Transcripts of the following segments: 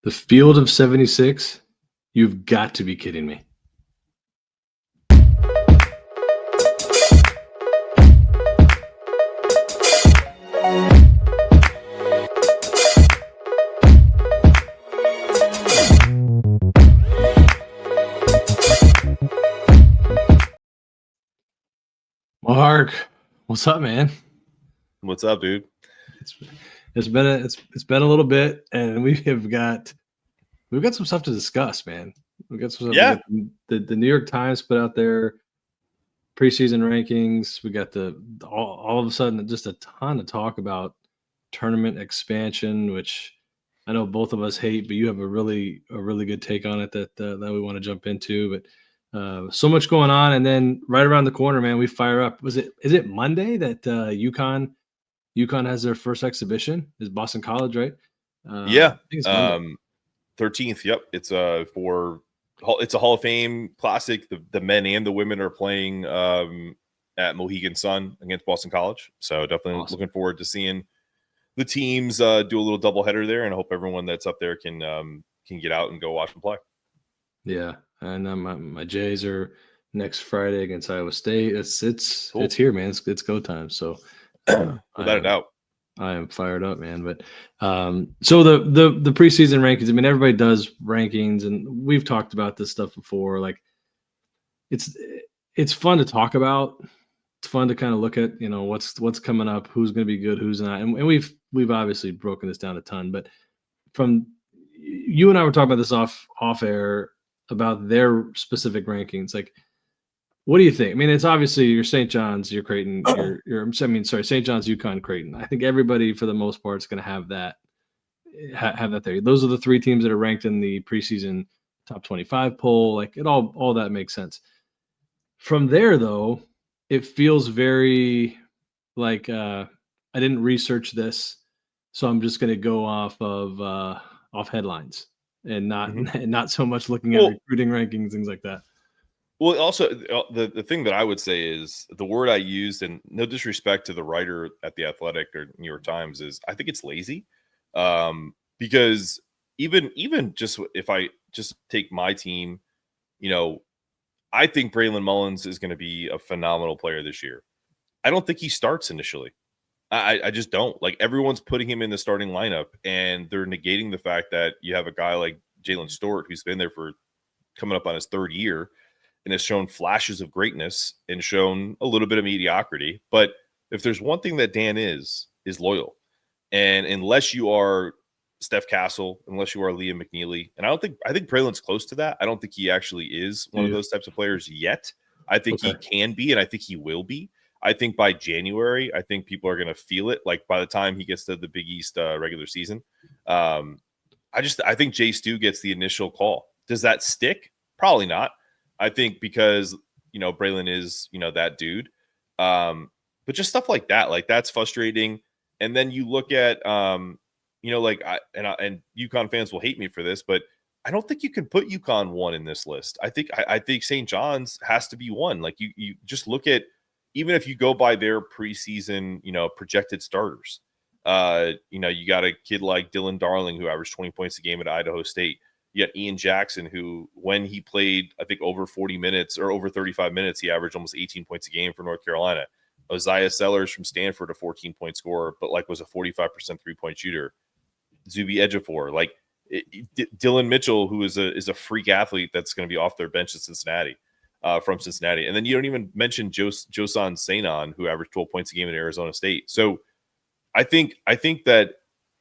The field of 76? You've got to be kidding me. Mark, what's up, man? What's up, dude? It's been a little bit, and we've got some stuff to discuss, man. We got some stuff. Yeah. The New York Times put out their preseason rankings. We got all of a sudden just a ton of talk about tournament expansion, which I know both of us hate, but you have a really good take on it that we want to jump into. But so much going on, and then right around the corner, man, we fire up. Is it Monday that UConn has their first exhibition? Is Boston College, right? Yeah. I think it's Monday. 13th. Yep. It's a Hall of Fame classic. The men and the women are playing at Mohegan Sun against Boston College. So definitely Awesome. Looking forward to seeing the teams do a little doubleheader there, and I hope everyone that's up there can get out and go watch them play. Yeah, and my Jays are next Friday against Iowa State. It's Cool. It's here, man. It's go time. So without a doubt, I am fired up, man. But so the preseason rankings. I mean, everybody does rankings, and we've talked about this stuff before. Like, it's fun to talk about. It's fun to kind of look at, what's coming up, who's going to be good, who's not, and we've obviously broken this down a ton. But from you and I were talking about this off air about their specific rankings. Like, what do you think? I mean, it's obviously your St. John's, your Creighton, St. John's, UConn, Creighton. I think everybody for the most part is going to have that there. Those are the three teams that are ranked in the preseason top 25 poll. Like, it all that makes sense. From there, though, it feels very like I didn't research this, so I'm just going to go off headlines and not so much looking at recruiting rankings, things like that. Well, also the thing that I would say is the word I used, and no disrespect to the writer at The Athletic or New York Times, is I think it's lazy, because even just if I just take my team, I think Braylon Mullins is going to be a phenomenal player this year. I don't think he starts initially. I just don't. Like, everyone's putting him in the starting lineup, and they're negating the fact that you have a guy like Jalen Stewart, who's been there for coming up on his third year and has shown flashes of greatness and shown a little bit of mediocrity. But if there's one thing that Dan is loyal. And unless you are Steph Castle, unless you are Liam McNeely, and I think Braylon's close to that. I don't think he actually is one of those types of players yet. I think he can be, and I think he will be. I think by January, I think people are going to feel it. Like, by the time he gets to the Big East regular season, I think Jay Stu gets the initial call. Does that stick? Probably not. I think because Braylon is that dude. But just stuff like that, like, that's frustrating. And then you look at and UConn fans will hate me for this, but I don't think you can put UConn 1 in this list. I think St. John's has to be 1. Like, you just look at, even if you go by their preseason, projected starters, you got a kid like Dylan Darling, who averaged 20 points a game at Idaho State. You got Ian Jackson, who, when he played, I think, over 40 minutes or over 35 minutes, he averaged almost 18 points a game for North Carolina. Isaiah Sellers from Stanford, a 14-point scorer, but was a 45% three-point shooter. Zuby Ejiofor, Dylan Mitchell, who is a freak athlete that's going to be off their bench at Cincinnati. From Cincinnati. And then you don't even mention Josan Sainon, who averaged 12 points a game at Arizona State. So I think that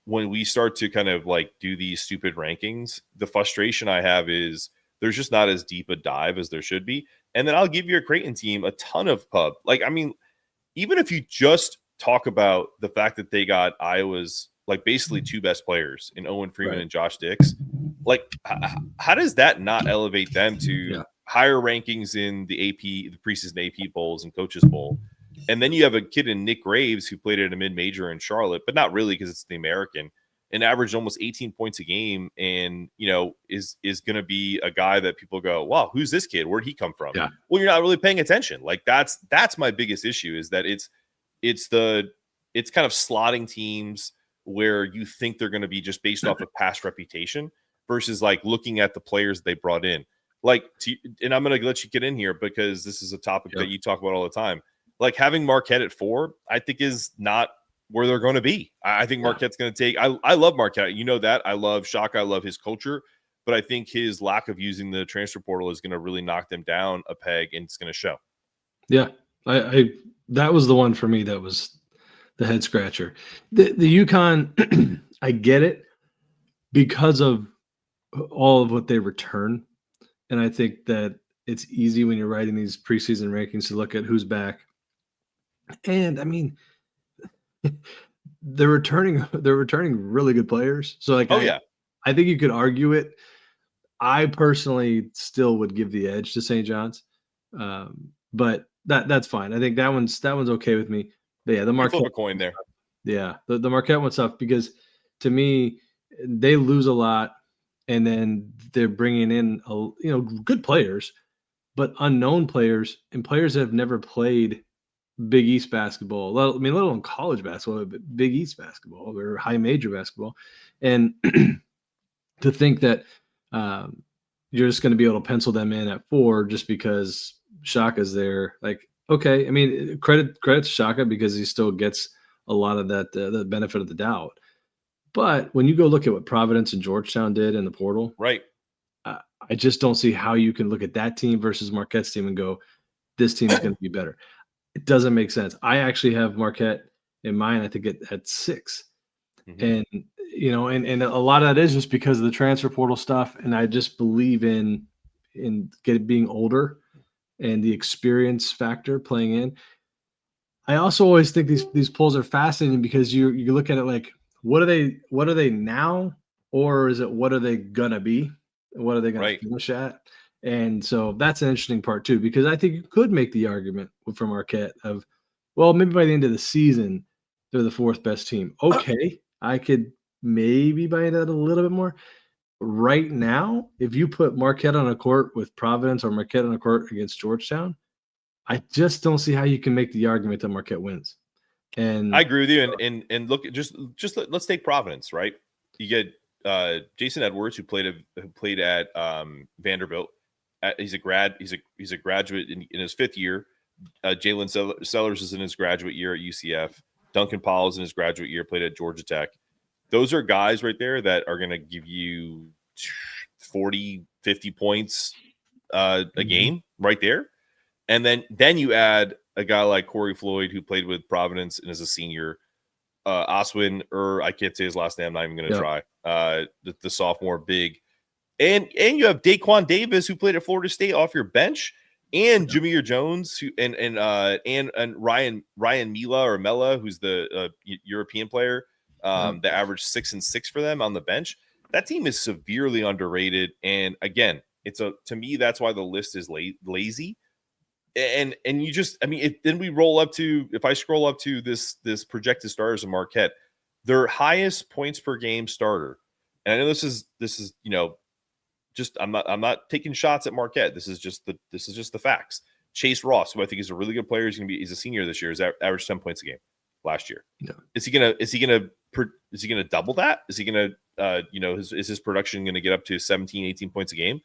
when we start to kind of do these stupid rankings, the frustration I have is there's just not as deep a dive as there should be. And then I'll give your Creighton team a ton of pub. Even if you just talk about the fact that they got Iowa's basically two best players in Owen Freeman and Josh Dix, how does that not elevate them to higher rankings in the preseason AP polls and coaches poll? And then you have a kid in Nick Graves, who played at a mid-major in Charlotte, but not really, because it's the American, and averaged almost 18 points a game, and is going to be a guy that people go, wow, who's this kid? Where'd he come from? Yeah. Well, you're not really paying attention. That's my biggest issue, is that it's kind of slotting teams where you think they're going to be just based off of past reputation. versus like looking at the players they brought in. And I'm going to let you get in here because this is a topic that you talk about all the time. Like having Marquette at 4, I think is not where they're going to be. I think Marquette's going to take, I love Marquette. You know that. I love Shaka. I love his culture. But I think his lack of using the transfer portal is going to really knock them down a peg, and it's going to show. Yeah. I that was the one for me that was the head scratcher. The UConn, I get it because of all of what they return. And I think that it's easy when you're writing these preseason rankings to look at who's back. And I mean, they're returning really good players. So like I think you could argue it. I personally still would give the edge to St. John's. But that's fine. I think that one's okay with me. But yeah, the Marquette flip a coin there. Yeah, the Marquette one's tough because to me they lose a lot, and then they're bringing in good players, but unknown players and players that have never played Big East basketball. Let alone college basketball, but Big East basketball or high major basketball, and to think that you're just going to be able to pencil them in at 4 just because Shaka's there. Like, okay, I mean, credit to Shaka because he still gets a lot of that the benefit of the doubt. But when you go look at what Providence and Georgetown did in the portal, right? I just don't see how you can look at that team versus Marquette's team and go, this team is going to be better. It doesn't make sense. I actually have Marquette in mind. I think at 6, and and a lot of that is just because of the transfer portal stuff. And I just believe in being older and the experience factor playing in. I also always think these polls are fascinating because you look at it like, what are they now, or is it what are they gonna be? What are they gonna finish at? And so that's an interesting part too, because I think you could make the argument from Marquette of, well, maybe by the end of the season they're the 4th best team. Okay, I could maybe buy into that a little bit more. Right now, if you put Marquette on a court with Providence or Marquette on a court against Georgetown, I just don't see how you can make the argument that Marquette wins. And I agree with you. And look, let's take Providence, right? You get Jason Edwards, who played at Vanderbilt. He's a graduate in his 5th year. Jalen Sellers is in his graduate year at UCF. Duncan Powell is in his graduate year, played at Georgia Tech. Those are guys right there that are going to give you 40, 50 points a game right there. And then you add a guy like Corey Floyd, who played with Providence and is a senior. Oswin, or I can't say his last name. I'm not even going to try. The sophomore big. And you have Daquan Davis, who played at Florida State off your bench, and Jameer Jones, who and Ryan Mela, who's the European player that averaged 6 and 6 for them on the bench. That team is severely underrated. And again, to me, that's why the list is lazy. And you just, I mean, then we roll up to, if I scroll up to this projected starters of Marquette, their highest points per game starter. And I know this is just I'm not taking shots at Marquette. This is just the facts. Chase Ross, who I think is a really good player, he's a senior this year. He's averaged 10 points a game last year. Yeah. Is he gonna double that? Is he gonna is his production gonna get up to 17, 18 points a game?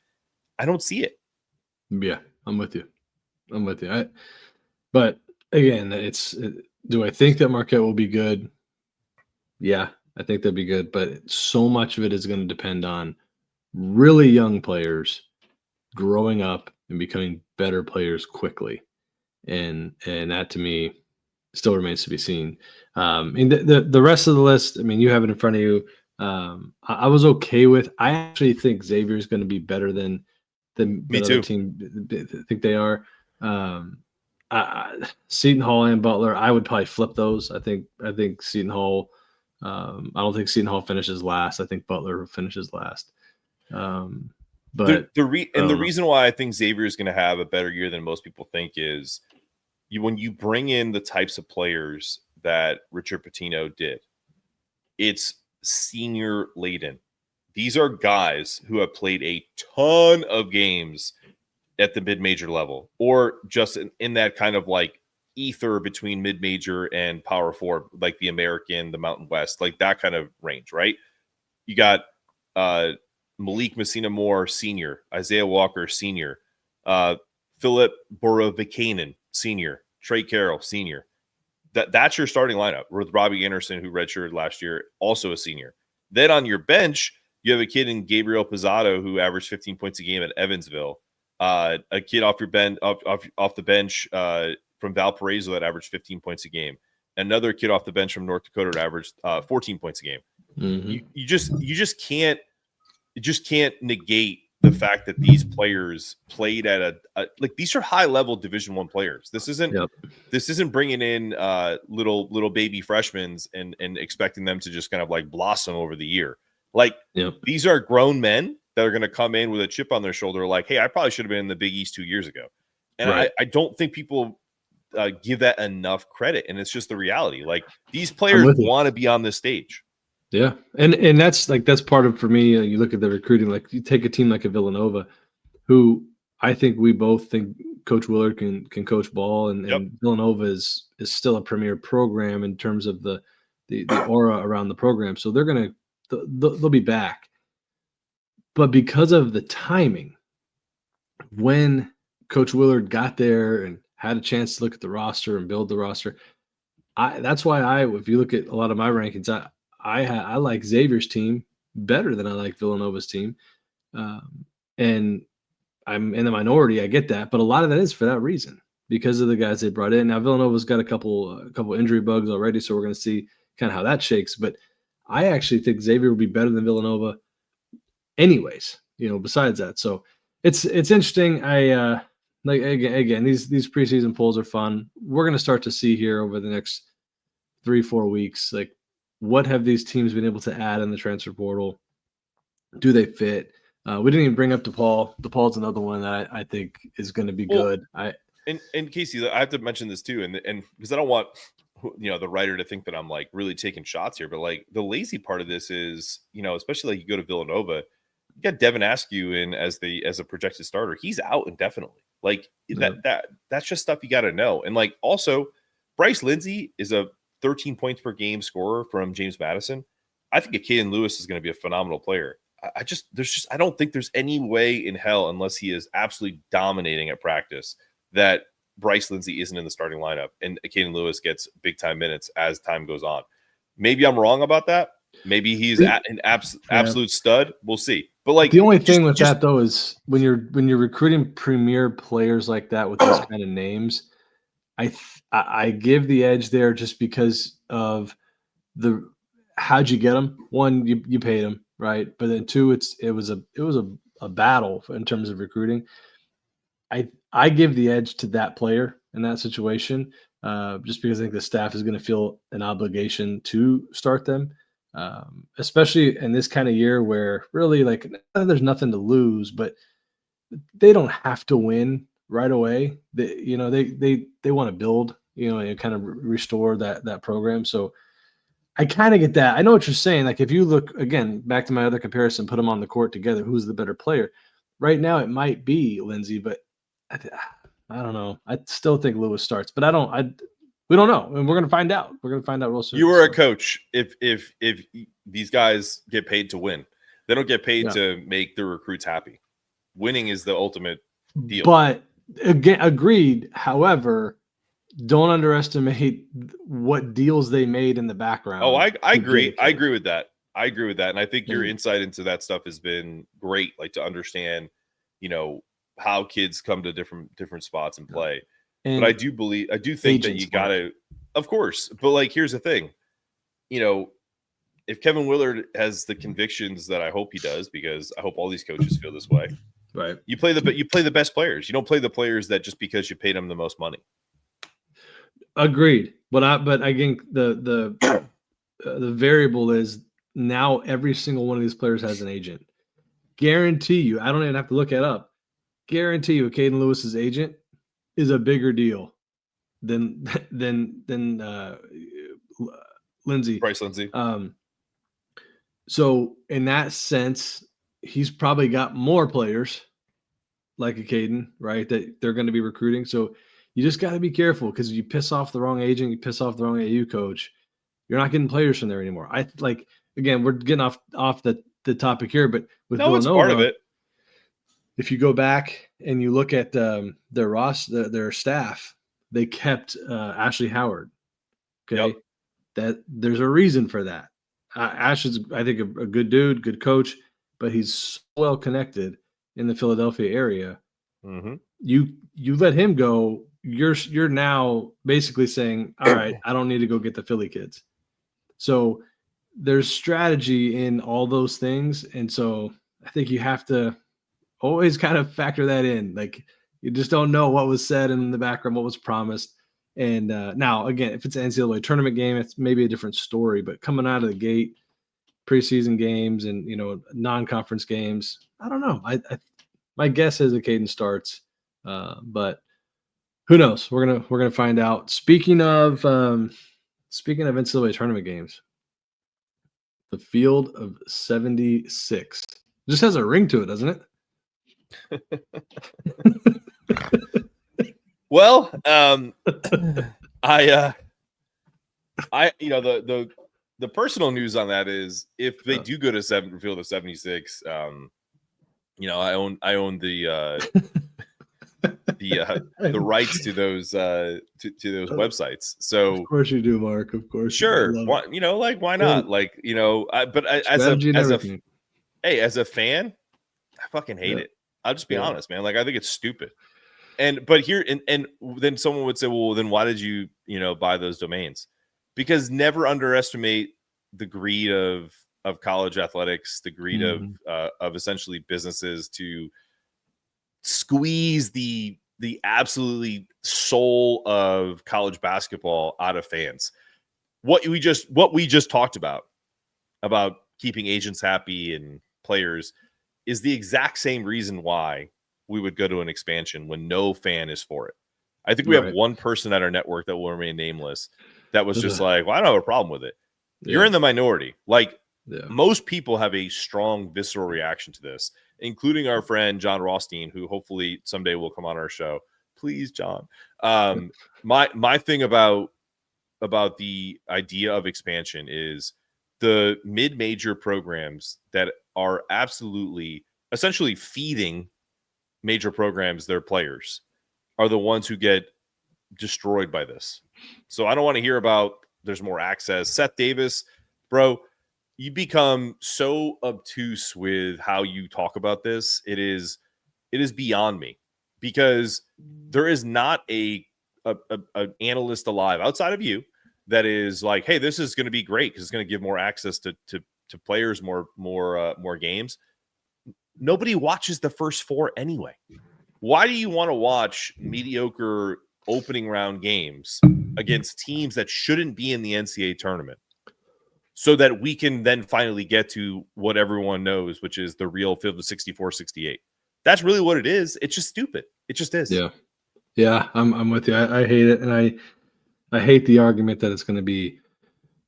I don't see it. Yeah, I'm with you. But again, do I think that Marquette will be good? Yeah, I think they'll be good. But so much of it is going to depend on really young players growing up and becoming better players quickly. And that to me still remains to be seen. And the rest of the list, I mean, you have it in front of you. I was okay with. I actually think Xavier is going to be better than the other team. I think they are. Seton Hall and Butler, I would probably flip those. I think Seton Hall. I don't think Seton Hall finishes last. I think Butler finishes last. But the reason why I think Xavier is going to have a better year than most people think is when you bring in the types of players that Richard Pitino did, it's senior laden. These are guys who have played a ton of games at the mid-major level, or just in that kind of like ether between mid-major and Power 4, like the American, the Mountain West, like that kind of range, right? You got Malik Messina Moore, senior. Isaiah Walker, senior. Philip Borovikinen, senior. Trey Carroll, senior. That's your starting lineup with Robbie Anderson, who redshirted last year, also a senior. Then on your bench, you have a kid in Gabriel Pizzato who averaged 15 points a game at Evansville. A kid off the bench from Valparaiso that averaged 15 points a game. Another kid off the bench from North Dakota that averaged 14 points a game. Mm-hmm. You just can't negate the fact that these players played at like these are high level Division I players. This isn't bringing in little baby freshmen and expecting them to just kind of like blossom over the year. Like these are grown men that are going to come in with a chip on their shoulder. Like, hey, I probably should have been in the Big East 2 years ago. And I don't think people give that enough credit. And it's just the reality. Like these players want to be on this stage. Yeah. And that's part of, for me, you look at the recruiting, like you take a team like a Villanova, who I think we both think Coach Willard can coach ball, and Villanova is still a premier program in terms of the aura around the program. So they'll be back. But because of the timing, when Coach Willard got there and had a chance to look at the roster and build the roster, that's why if you look at a lot of my rankings, I like Xavier's team better than I like Villanova's team. And I'm in the minority. I get that, but a lot of that is for that reason, because of the guys they brought in. Now Villanova's got a couple injury bugs already, so we're going to see kind of how that shakes. But I actually think Xavier will be better than Villanova anyways, besides that. So it's interesting. I like again these preseason polls are fun. We're going to start to see here over the next 3-4 weeks, like, what have these teams been able to add in the transfer portal? Do they fit? We didn't even bring up DePaul. DePaul's another one that I think is going to be good. And Casey, I have to mention this too, and because I don't want the writer to think that I'm like really taking shots here, but like the lazy part of this is, especially like you go to Villanova, you got Devin Askew in as a projected starter. He's out indefinitely. Like that's just stuff you got to know. And like also, Bryce Lindsey is a 13 points per game scorer from James Madison. I think Caden Lewis is going to be a phenomenal player. I don't think there's any way in hell, unless he is absolutely dominating at practice, that Bryce Lindsey isn't in the starting lineup and Caden Lewis gets big time minutes as time goes on. Maybe I'm wrong about that. Maybe he's an absolute stud. We'll see. But like the only thing with that though is when you're recruiting premier players like that with those kind of names, I give the edge there just because of how'd you get them? One, you paid them, right? But then two, it was a battle in terms of recruiting. I give the edge to that player in that situation, just because I think the staff is going to feel an obligation to start them, especially in this kind of year where really like there's nothing to lose, but they don't have to win right away. They want to build, and kind of restore that program. So I kind of get that. I know what you're saying. Like if you look again back to my other comparison, put them on the court together, who's the better player? Right now it might be Lindsey, but I don't know. I still think Lewis starts, but we don't know, and we're gonna find out. We're gonna find out real soon. You were a coach. If these guys get paid to win, they don't get paid to make their recruits happy. Winning is the ultimate deal. But again, agreed. However, don't underestimate what deals they made in the background. Oh, I agree. I agree with that. And I think your insight into that stuff has been great. Like to understand, how kids come to different spots and play. But I do think that you gotta, of course. But like, here's the thing, if Kevin Willard has the convictions that I hope he does, because I hope all these coaches feel this way. Right. You play the best players. You don't play the players that just because you paid them the most money. Agreed. But again, the variable is now every single one of these players has an agent. Guarantee you, I don't even have to look it up. Guarantee you, Caden Lewis's agent is a bigger deal than Lindsey. Bryce Lindsey. So in that sense, he's probably got more players like a Caden, right? That they're going to be recruiting. So you just got to be careful, because you piss off the wrong agent, you piss off the wrong AU coach, you're not getting players from there anymore. Again, we're getting off the the topic here, but with No, it's part of Villanova, it. if you go back and you look at their roster, their staff, they kept Ashley Howard. Okay, Yep. that there's a reason for that. Ash is, I think, a good dude, good coach, but he's so well connected in the Philadelphia area. Mm-hmm. You let him go, you're now basically saying, all right, I don't need to go get the Philly kids. So there's strategy in all those things, and so I think you have to always kind of factor that in. Like, you just don't know what was said in the background, what was promised. And now, again, if it's an NCAA tournament game, it's maybe a different story. But coming out of the gate, preseason games and non-conference games, I don't know. My guess is the cadence starts, but who knows? We're gonna find out. Speaking of NCAA tournament games, the Field of 76 just has a ring to it, doesn't it? Well, I the personal news on that is if they do go to Field of 76, I own the the rights to those to those websites. So of course you do, Mark. Of course, sure. Why, why not? Like, as a fan, I fucking hate it. I'll just be honest, man. Like, I think it's stupid. But here, and then someone would say, well, then why did you, buy those domains? Because never underestimate the greed of college athletics, the greed of essentially businesses to squeeze the absolutely soul of college basketball out of fans. What we just talked about keeping agents happy and players is the exact same reason why we would go to an expansion when no fan is for it. I think we have one person at our network that will remain nameless that was just like, well, I don't have a problem with it. You're in the minority. Like, most people have a strong visceral reaction to this, including our friend John Rothstein, who hopefully someday will come on our show. Please, John. My thing about the idea of expansion is the mid-major programs that are absolutely essentially feeding major programs their players are the ones who get destroyed by this. So I don't want to hear about there's more access. Seth Davis, bro, you become so obtuse with how you talk about this. It is beyond me, because there is not a analyst alive outside of you that is like, hey, this is going to be great because it's going to give more access to players, more games. Nobody watches the first four anyway. Why do you want to watch mediocre opening round games against teams that shouldn't be in the NCAA tournament so that we can then finally get to what everyone knows, which is the real Field of 64-68? That's really what it is. It's just stupid. It just is. Yeah, I'm with you. I hate it, and I hate the argument that it's going to be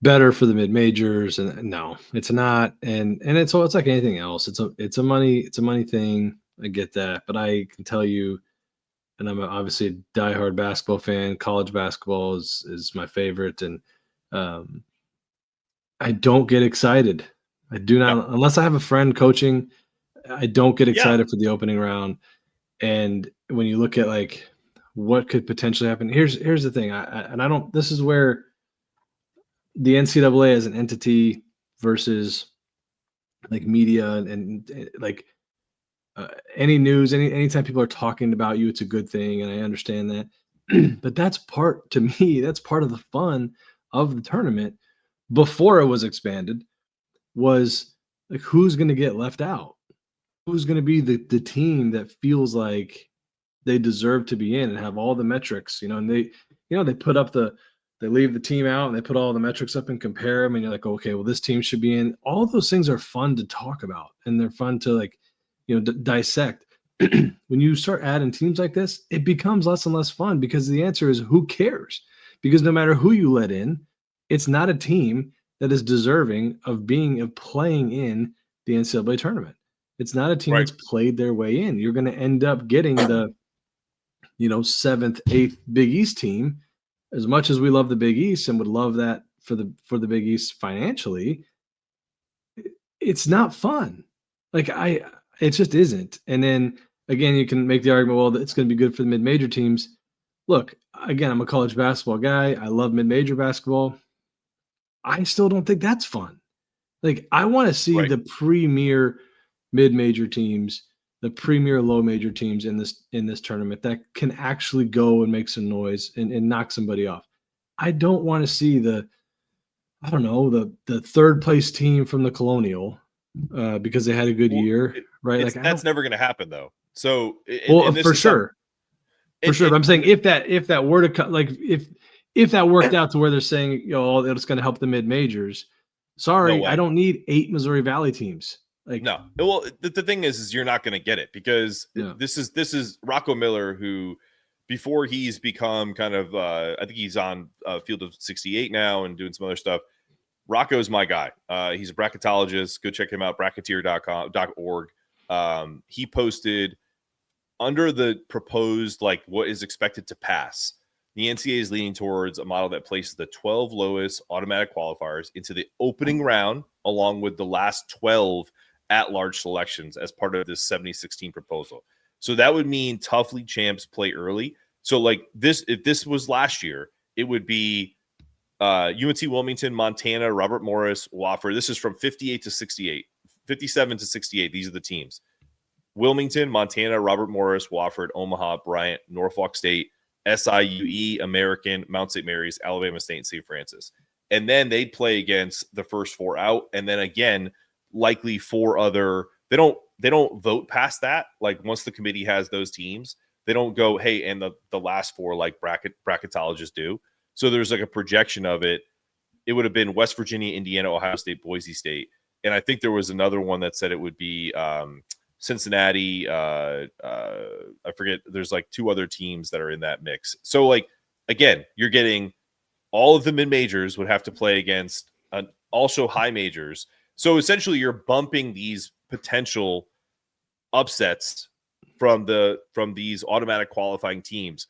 better for the mid majors, and no, it's not. And it's like anything else. It's a money thing. I get that, but I can tell you, and I'm obviously a diehard basketball fan. College basketball is my favorite, and I don't get excited. I do not, unless I have a friend coaching. I don't get excited for the opening round. And when you look at like what could potentially happen, here's the thing. I don't. This is where the NCAA as an entity versus like media and like any news, anytime people are talking about you, it's a good thing, and I understand that. But that's part of the fun of the tournament before it was expanded, was like, who's going to get left out? Who's going to be the team that feels like they deserve to be in and have all the metrics, and they put up they leave the team out and they put all the metrics up and compare them, and you're like, okay, well, this team should be in. All those things are fun to talk about, and they're fun to like, dissect. When you start adding teams like this, it becomes less and less fun, because the answer is, who cares? Because no matter who you let in, it's not a team that is deserving of playing in the NCAA tournament. It's not a team that's played their way in. You're going to end up getting the, 7th, 8th Big East team. As much as we love the Big East and would love that for the Big East financially, it's not fun. Like it just isn't. And then again, you can make the argument, well, it's going to be good for the mid-major teams. Look, again, I'm a college basketball guy. I love mid-major basketball. I still don't think that's fun. Like, I want to see Right. the premier mid-major teams, the premier low major teams in this tournament that can actually go and make some noise and knock somebody off. I don't want to see the third place team from the Colonial because they had a good year, right? Like that's never going to happen though. So for sure. For sure. But I'm saying if that were to cut, like if that worked out to where they're saying, it's going to help the mid majors. Sorry, no I don't need 8 Missouri Valley teams. Like, no. Well, the thing is you're not going to get it because this is Rocco Miller, who before he's become kind of I think he's on Field of 68 now and doing some other stuff. Rocco's my guy. He's a bracketologist. Go check him out, bracketeer.org. He posted under the proposed, like what is expected to pass. The NCAA is leaning towards a model that places the 12 lowest automatic qualifiers into the opening round, along with the last 12 at-large selections as part of this 70-16 proposal. So that would mean tough league champs play early. So like this, if this was last year, it would be UNC Wilmington, Montana, Robert Morris, Wofford. This is from 58 to 68, 57 to 68. These are the teams. Wilmington, Montana, Robert Morris, Wofford, Omaha, Bryant, Norfolk State, SIUE, American, Mount St. Mary's, Alabama State, and St. Francis. And then they'd play against the first 4 out. And then again, likely 4 other. They don't vote past that. Like once the committee has those teams, they don't go, hey, and the last 4 like bracketologists do. So there's like a projection of it. It would have been West Virginia, Indiana, Ohio State, Boise State. And I think there was another one that said it would be Cincinnati. I forget. There's like 2 other teams that are in that mix. So like, again, you're getting all of the mid-majors would have to play against also high majors. So essentially you're bumping these potential upsets from these automatic qualifying teams.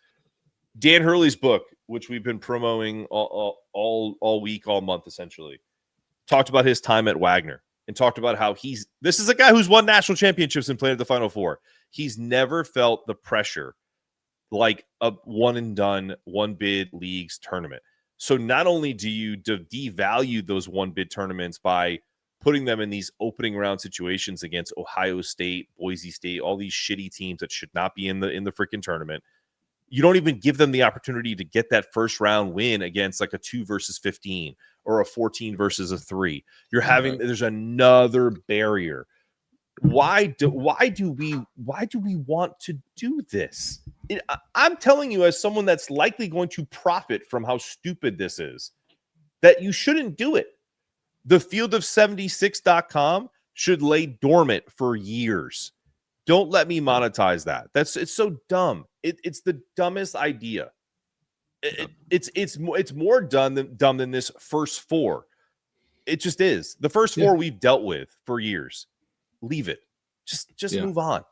Dan Hurley's book, which we've been promoting all week, all month, essentially, talked about his time at Wagner and talked about how this is a guy who's won national championships and played at the Final Four. He's never felt the pressure like a one and done, one bid leagues tournament. So not only do you devalue those one bid tournaments by putting them in these opening round situations against Ohio State, Boise State, all these shitty teams that should not be in the freaking tournament. You don't even give them the opportunity to get that first round win against like a 2 versus 15 or a 14 versus a 3. There's another barrier. Why do we want to do this? I'm telling you, as someone that's likely going to profit from how stupid this is, that you shouldn't do it. The field of76.com should lay dormant for years. Don't let me monetize that. It's so dumb. It's the dumbest idea. It's more dumb than this first 4. It just is. The first 4 we've dealt with for years. Leave it. Just move on.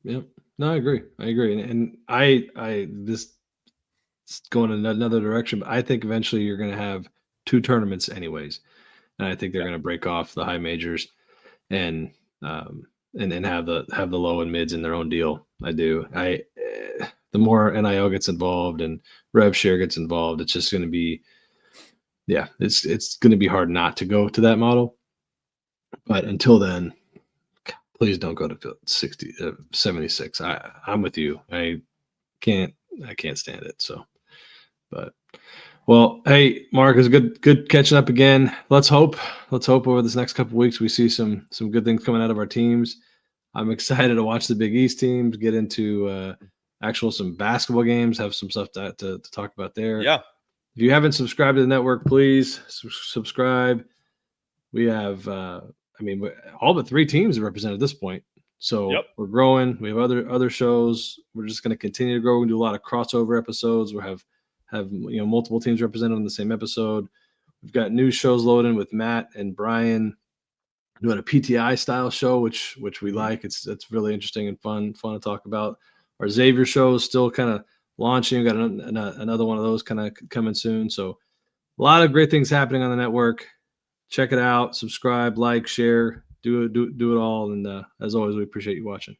Yeah. No, I agree. And I this going in another direction, but I think eventually you're going to have 2 tournaments anyways. And I think they're going to break off the high majors and have the low and mids in their own deal. I do. The more NIL gets involved and rev share gets involved, it's just going to be, it's going to be hard not to go to that model. But until then, please don't go to 76. I'm with you. I can't stand it. So, but well, hey, Mark, it's good catching up again. Let's hope over this next couple of weeks we see some good things coming out of our teams. I'm excited to watch the Big East teams get into some basketball games, have some stuff to talk about there. Yeah. If you haven't subscribed to the network, please subscribe. We have, all but 3 teams are represented at this point. So We're growing. We have other shows. We're just going to continue to grow. We do a lot of crossover episodes. We'll have multiple teams represented on the same episode. We've got new shows loading with Matt and Brian doing a PTI style show, which we like. It's really interesting and fun to talk about. Our Xavier show is still kind of launching. We've got another one of those kind of coming soon. So a lot of great things happening on the network. check it out, subscribe, like, share, do it all. And as always, we appreciate you watching.